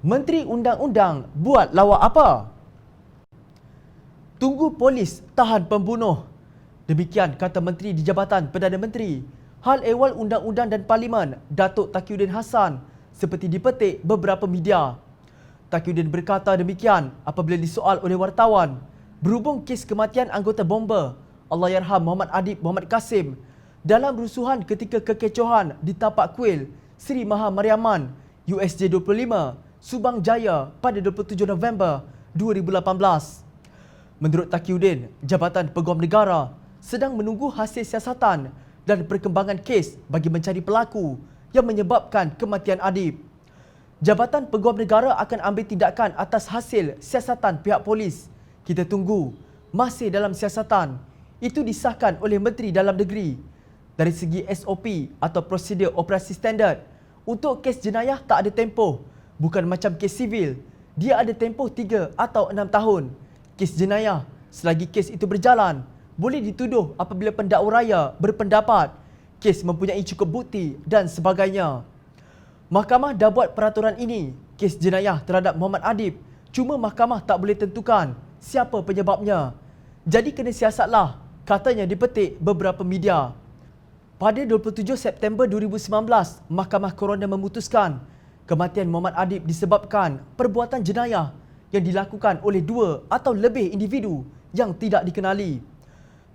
Menteri Undang-Undang buat lawak apa? Tunggu polis tahan pembunuh. Demikian kata Menteri di Jabatan Perdana Menteri Hal Ehwal Undang-Undang dan Parlimen Datuk Taqiyuddin Hassan seperti dipetik beberapa media. Taqiyuddin berkata demikian apabila disoal oleh wartawan berhubung kes kematian anggota bomba Allahyarham Muhammad Adib Muhammad Kasim dalam rusuhan ketika kekecohan di tapak kuil Sri Maha Mariamman USJ 25 Subang Jaya pada 27 November 2018. Menurut Taqiyuddin, Jabatan Peguam Negara sedang menunggu hasil siasatan dan perkembangan kes bagi mencari pelaku yang menyebabkan kematian Adib. Jabatan Peguam Negara akan ambil tindakan atas hasil siasatan pihak polis. Kita tunggu. Masih dalam siasatan. Itu disahkan oleh Menteri Dalam Negeri. Dari segi SOP atau prosedur operasi standard, untuk kes jenayah tak ada tempoh. Bukan macam kes sivil. Dia ada tempoh 3 atau 6 tahun. Kes jenayah, selagi kes itu berjalan, boleh dituduh apabila pendakwa raya berpendapat kes mempunyai cukup bukti dan sebagainya. Mahkamah dah buat peraturan ini. Kes jenayah terhadap Muhammad Adib, cuma mahkamah tak boleh tentukan siapa penyebabnya. Jadi kena siasatlah, katanya dipetik beberapa media. Pada 27 September 2019, Mahkamah Coroner memutuskan kematian Muhammad Adib disebabkan perbuatan jenayah yang dilakukan oleh 2 atau lebih individu yang tidak dikenali.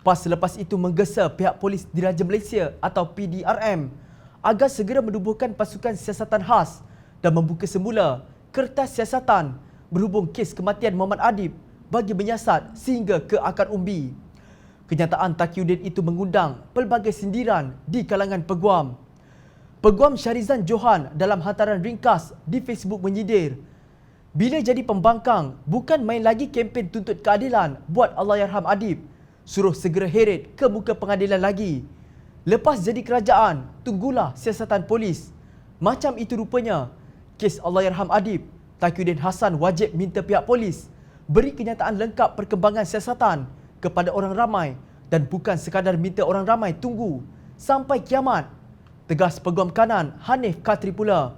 PAS selepas itu menggesa pihak polis Diraja Malaysia atau PDRM agar segera menubuhkan pasukan siasatan khas dan membuka semula kertas siasatan berhubung kes kematian Muhammad Adib bagi menyiasat sehingga ke akar umbi. Kenyataan Taqiyuddin itu mengundang pelbagai sindiran di kalangan peguam. Peguam Syarizan Johan dalam hantaran ringkas di Facebook menyindir, bila jadi pembangkang, bukan main lagi kempen tuntut keadilan buat Allahyarham Adib. Suruh segera heret ke muka pengadilan lagi. Lepas jadi kerajaan, tunggulah siasatan polis. Macam itu rupanya. Kes Allahyarham Adib, Taqiyuddin Hassan wajib minta pihak polis beri kenyataan lengkap perkembangan siasatan kepada orang ramai dan bukan sekadar minta orang ramai tunggu sampai kiamat. Tegas Peguam Kanan Hanif Katri pula.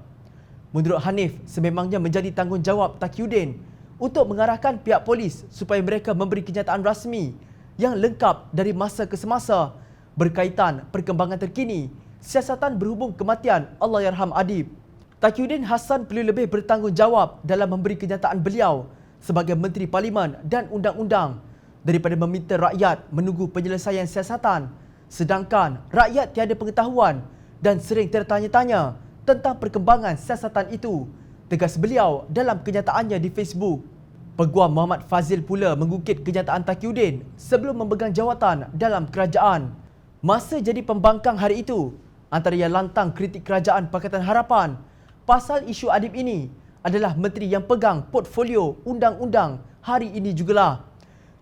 Menurut Hanif, sememangnya menjadi tanggungjawab Taqiyuddin untuk mengarahkan pihak polis supaya mereka memberi kenyataan rasmi yang lengkap dari masa ke semasa berkaitan perkembangan terkini siasatan berhubung kematian Allahyarham Adib. Taqiyuddin Hassan perlu lebih bertanggungjawab dalam memberi kenyataan beliau sebagai Menteri Parlimen dan Undang-Undang daripada meminta rakyat menunggu penyelesaian siasatan sedangkan rakyat tiada pengetahuan dan sering tertanya-tanya tentang perkembangan siasatan itu, tegas beliau dalam kenyataannya di Facebook. Peguam Muhammad Fazil pula mengungkit kenyataan Taqiyuddin sebelum memegang jawatan dalam kerajaan. Masa jadi pembangkang hari itu, antara yang lantang kritik kerajaan Pakatan Harapan pasal isu Adib ini adalah menteri yang pegang portfolio undang-undang hari ini jugalah.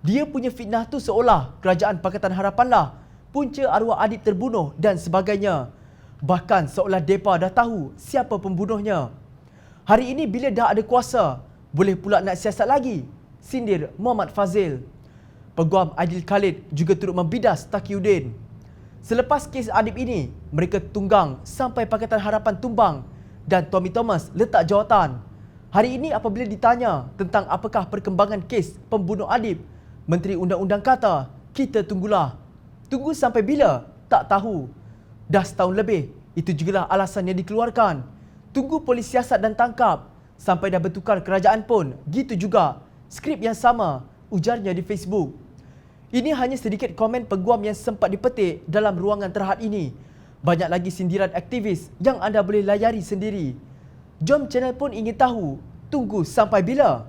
Dia punya fitnah tu seolah kerajaan Pakatan Harapanlah punca arwah Adib terbunuh dan sebagainya. Bahkan seolah mereka dah tahu siapa pembunuhnya. Hari ini bila dah ada kuasa, boleh pula nak siasat lagi, sindir Muhammad Fazil. Peguam Aidil Khalid juga turut membidas Taqiyuddin. Selepas kes Adib ini, mereka tunggang sampai Pakatan Harapan tumbang dan Tommy Thomas letak jawatan. Hari ini apabila ditanya tentang apakah perkembangan kes pembunuh Adib, Menteri Undang-Undang kata, kita tunggulah. Tunggu sampai bila? Tak tahu. Dah setahun lebih, itu jugalah alasan yang dikeluarkan. Tunggu polis siasat dan tangkap. Sampai dah bertukar kerajaan pun, gitu juga. Skrip yang sama, ujarnya di Facebook. Ini hanya sedikit komen peguam yang sempat dipetik dalam ruangan terhad ini. Banyak lagi sindiran aktivis yang anda boleh layari sendiri. Jom channel pun ingin tahu, tunggu sampai bila?